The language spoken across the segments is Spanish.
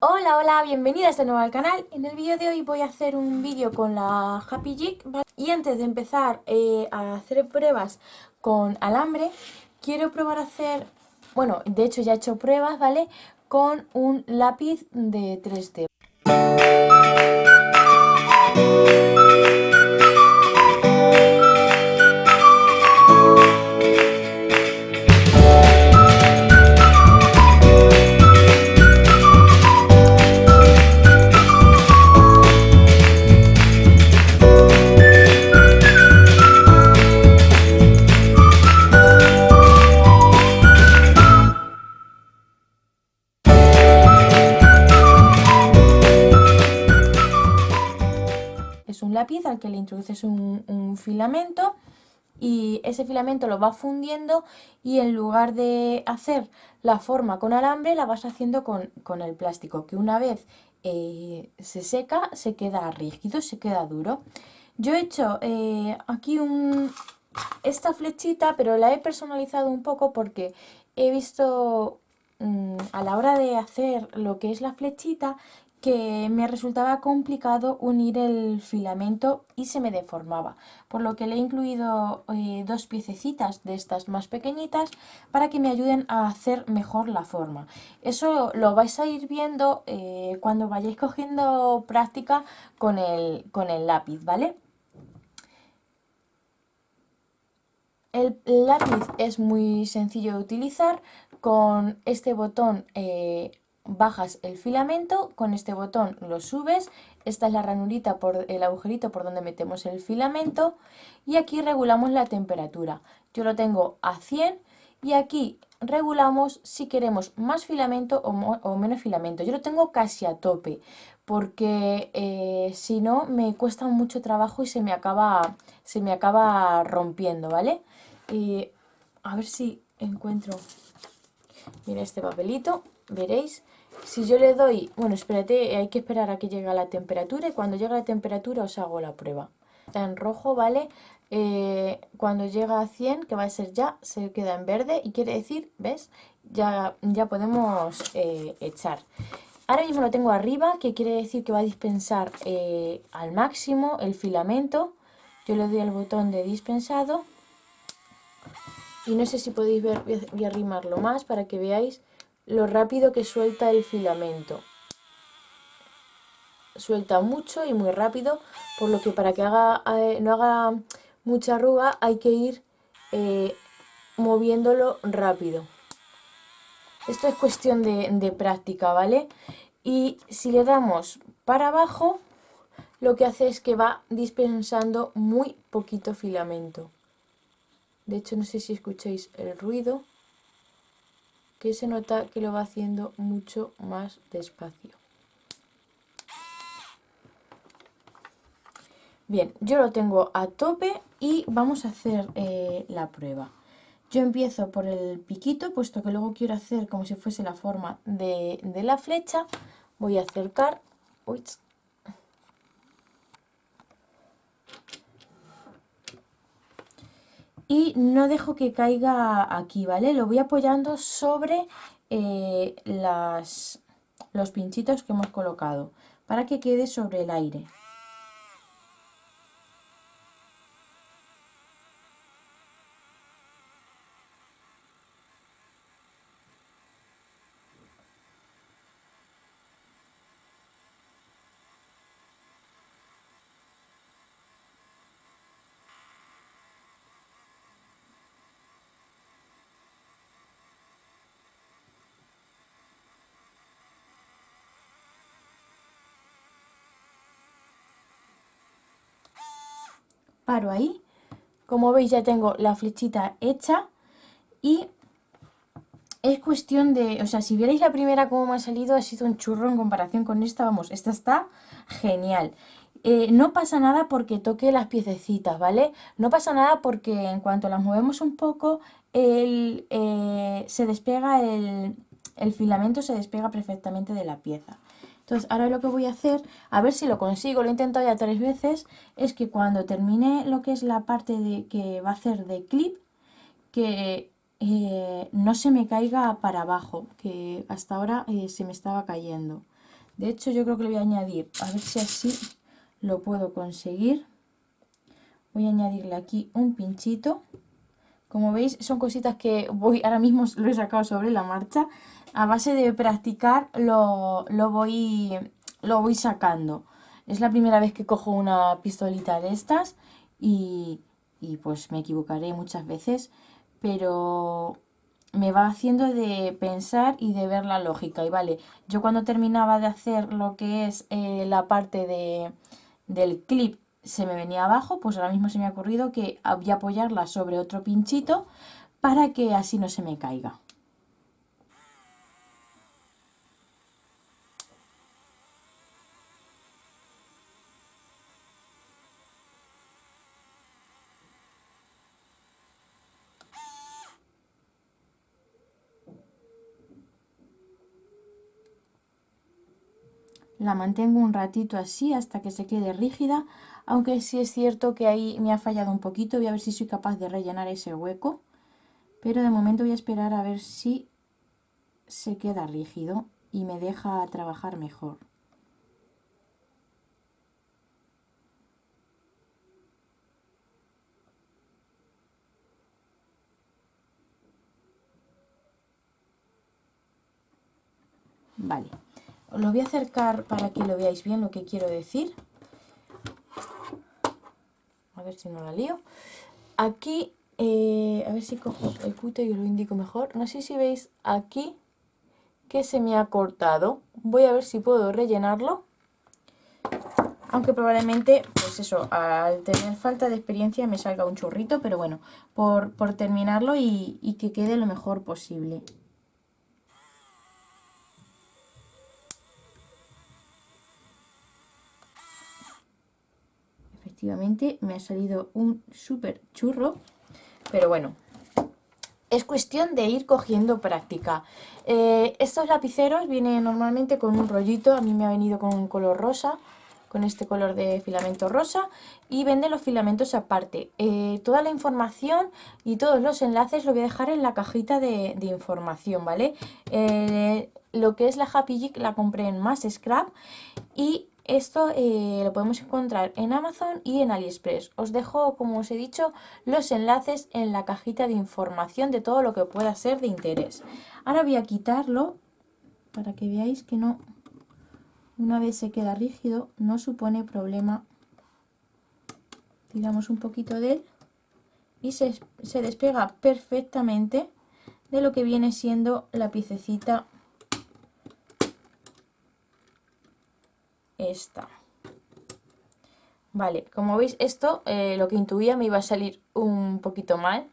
Hola, hola, bienvenidas de nuevo al canal. En el vídeo de hoy voy a hacer un vídeo con la Happy Jig, ¿vale? Y antes de empezar a hacer pruebas con alambre, quiero probar a hacer, bueno, de hecho ya he hecho pruebas, ¿vale? Con un lápiz de 3D. Es un lápiz al que le introduces un filamento y ese filamento lo va fundiendo y en lugar de hacer la forma con alambre la vas haciendo con el plástico, que una vez se seca se queda rígido, se queda duro. Yo he hecho aquí esta flechita, pero la he personalizado un poco porque he visto a la hora de hacer lo que es la flechita que me resultaba complicado unir el filamento y se me deformaba, por lo que le he incluido dos piececitas de estas más pequeñitas para que me ayuden a hacer mejor la forma. Eso lo vais a ir viendo cuando vayáis cogiendo práctica con el lápiz, ¿vale? El lápiz es muy sencillo de utilizar. Con este botón bajas el filamento, con este botón lo subes. Esta es la ranurita por el agujerito por donde metemos el filamento y aquí regulamos la temperatura. Yo lo tengo a 100 y aquí regulamos si queremos más filamento o menos filamento. Yo lo tengo casi a tope porque si no me cuesta mucho trabajo y se me acaba rompiendo, ¿vale? Y a ver si encuentro. Mira este papelito, veréis. Si yo le doy, bueno, espérate, hay que esperar a que llegue a la temperatura y cuando llegue a la temperatura os hago la prueba. Está en rojo, ¿vale? Cuando llega a 100, que va a ser ya, se queda en verde y quiere decir, ¿ves? Ya podemos echar. Ahora mismo lo tengo arriba, que quiere decir que va a dispensar al máximo el filamento. Yo le doy al botón de dispensado y no sé si podéis ver, voy a arrimarlo más para que veáis lo rápido que suelta el filamento. Suelta mucho y muy rápido, por lo que para que no haga mucha arruga hay que ir eh, moviéndolo rápido. Esto es cuestión de práctica, ¿vale? Y si le damos para abajo, lo que hace es que va dispensando muy poquito filamento. De hecho, no sé si escucháis el ruido, que se nota que lo va haciendo mucho más despacio. Bien, yo lo tengo a tope y vamos a hacer la prueba. Yo empiezo por el piquito, puesto que luego quiero hacer como si fuese la forma de la flecha. Voy a acercar. Uy. Y no dejo que caiga aquí, ¿vale? Lo voy apoyando sobre los pinchitos que hemos colocado para que quede sobre el aire. Paro ahí. Como veis ya tengo la flechita hecha y es cuestión de, o sea, si vierais la primera como me ha salido, ha sido un churro en comparación con esta, vamos, esta está genial. No pasa nada porque toque las piececitas, ¿vale? No pasa nada porque en cuanto las movemos un poco, se despega el filamento, se despega perfectamente de la pieza. Entonces ahora lo que voy a hacer, a ver si lo consigo, lo he intentado ya 3 veces, es que cuando termine lo que es la parte de que va a hacer de clip, que no se me caiga para abajo, que hasta ahora se me estaba cayendo. De hecho, yo creo que le voy a añadir, a ver si así lo puedo conseguir. Voy a añadirle aquí un pinchito. Como veis, son cositas que ahora mismo lo he sacado sobre la marcha. A base de practicar lo voy sacando. Es la primera vez que cojo una pistolita de estas y pues me equivocaré muchas veces, pero me va haciendo de pensar y de ver la lógica. Y vale, yo cuando terminaba de hacer lo que es la parte del clip se me venía abajo, pues ahora mismo se me ha ocurrido que voy a apoyarla sobre otro pinchito para que así no se me caiga. La mantengo un ratito así hasta que se quede rígida, aunque sí es cierto que ahí me ha fallado un poquito. Voy a ver si soy capaz de rellenar ese hueco, pero de momento voy a esperar a ver si se queda rígido y me deja trabajar mejor. Vale, os lo voy a acercar para que lo veáis bien lo que quiero decir. A ver si no la lío. Aquí, a ver si cojo el cúter y os lo indico mejor. No sé si veis aquí que se me ha cortado. Voy a ver si puedo rellenarlo. Aunque probablemente, pues eso, al tener falta de experiencia me salga un chorrito, pero bueno, por terminarlo y que quede lo mejor posible. Efectivamente, me ha salido un súper churro, pero bueno, es cuestión de ir cogiendo práctica. Estos lapiceros vienen normalmente con un rollito, a mí me ha venido con un color rosa, con este color de filamento rosa, y venden los filamentos aparte. Toda la información y todos los enlaces lo voy a dejar en la cajita de información, ¿vale? Lo que es la Happy Jig la compré en Más Scrap y esto lo podemos encontrar en Amazon y en AliExpress. Os dejo, como os he dicho, los enlaces en la cajita de información de todo lo que pueda ser de interés. Ahora voy a quitarlo para que veáis que no, una vez se queda rígido, no supone problema. Tiramos un poquito de él y se despega perfectamente de lo que viene siendo la piececita esta. Vale, como veis esto, lo que intuía me iba a salir un poquito mal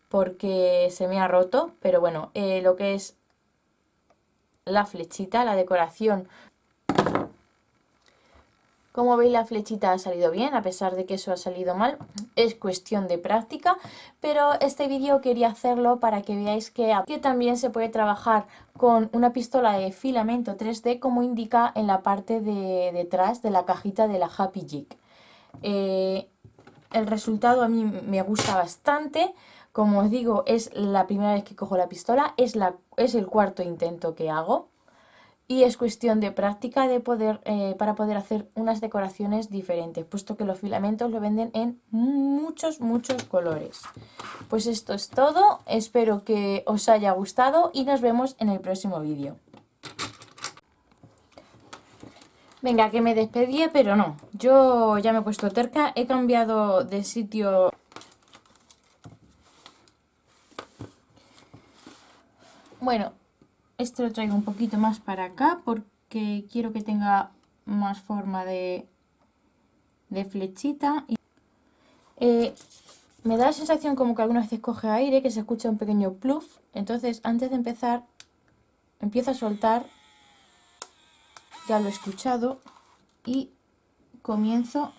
porque se me ha roto, pero bueno, lo que es la flechita, la decoración, como veis la flechita ha salido bien, a pesar de que eso ha salido mal, es cuestión de práctica, pero este vídeo quería hacerlo para que veáis que también se puede trabajar con una pistola de filamento 3D como indica en la parte de detrás de la cajita de la Happy Jig. El resultado a mí me gusta bastante. Como os digo, es la primera vez que cojo la pistola, es el cuarto intento que hago y es cuestión de práctica para poder hacer unas decoraciones diferentes, puesto que los filamentos lo venden en muchos colores. Pues esto es todo, espero que os haya gustado y nos vemos en el próximo vídeo. Venga, que me despedí, pero no, yo ya me he puesto terca, he cambiado de sitio. Bueno, esto lo traigo un poquito más para acá porque quiero que tenga más forma de flechita. Me da la sensación como que algunas veces coge aire, que se escucha un pequeño pluf. Entonces, antes de empezar, empiezo a soltar. Ya lo he escuchado y comienzo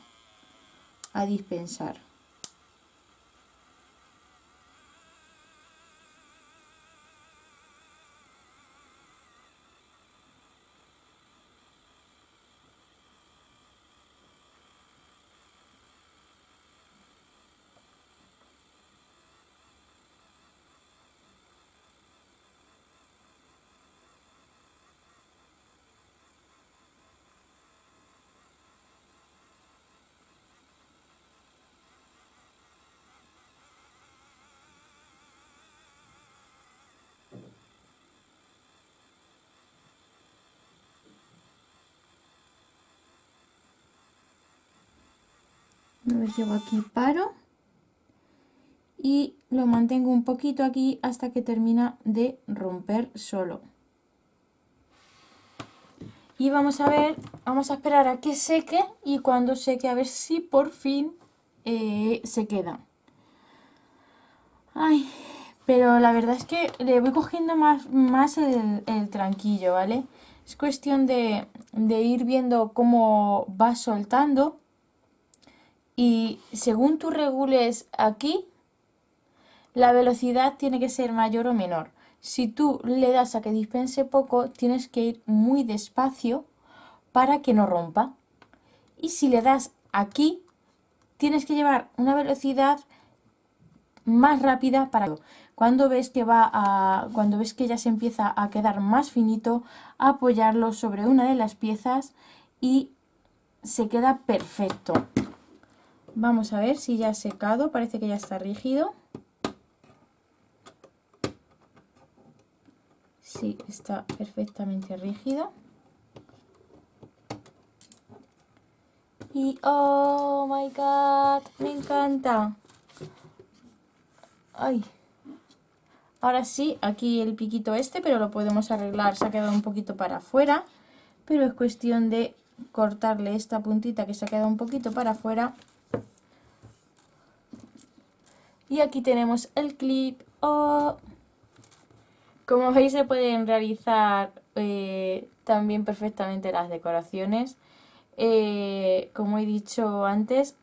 a dispensar. Una vez llego aquí, paro y lo mantengo un poquito aquí hasta que termina de romper solo. Y vamos a ver, vamos a esperar a que seque y cuando seque a ver si por fin se queda. Ay, pero la verdad es que le voy cogiendo más el tranquillo, ¿vale? Es cuestión de ir viendo cómo va soltando y según tú regules aquí, la velocidad tiene que ser mayor o menor. Si tú le das a que dispense poco, tienes que ir muy despacio para que no rompa. Y si le das aquí, tienes que llevar una velocidad más rápida para cuando ves que cuando ves que ya se empieza a quedar más finito, apoyarlo sobre una de las piezas y se queda perfecto. Vamos a ver si ya ha secado, parece que ya está rígido. Sí, está perfectamente rígido. Y oh my god, me encanta. Ay. Ahora sí, aquí el piquito pero lo podemos arreglar. Se ha quedado un poquito para afuera, pero es cuestión de cortarle esta puntita que se ha quedado un poquito para afuera. Y aquí tenemos el clip. Oh. Como veis, se pueden realizar también perfectamente las decoraciones. Como he dicho antes,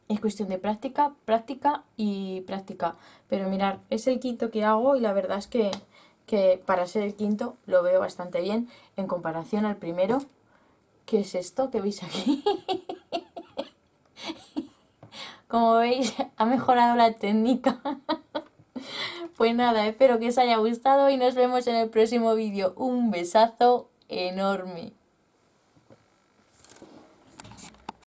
es cuestión de práctica, práctica y práctica. Pero mirad, es el quinto que hago y la verdad es que para ser el quinto lo veo bastante bien en comparación al primero. ¿Qué es esto que veis aquí? Como veis, ha mejorado la técnica. Pues nada, espero que os haya gustado y nos vemos en el próximo vídeo. Un besazo enorme.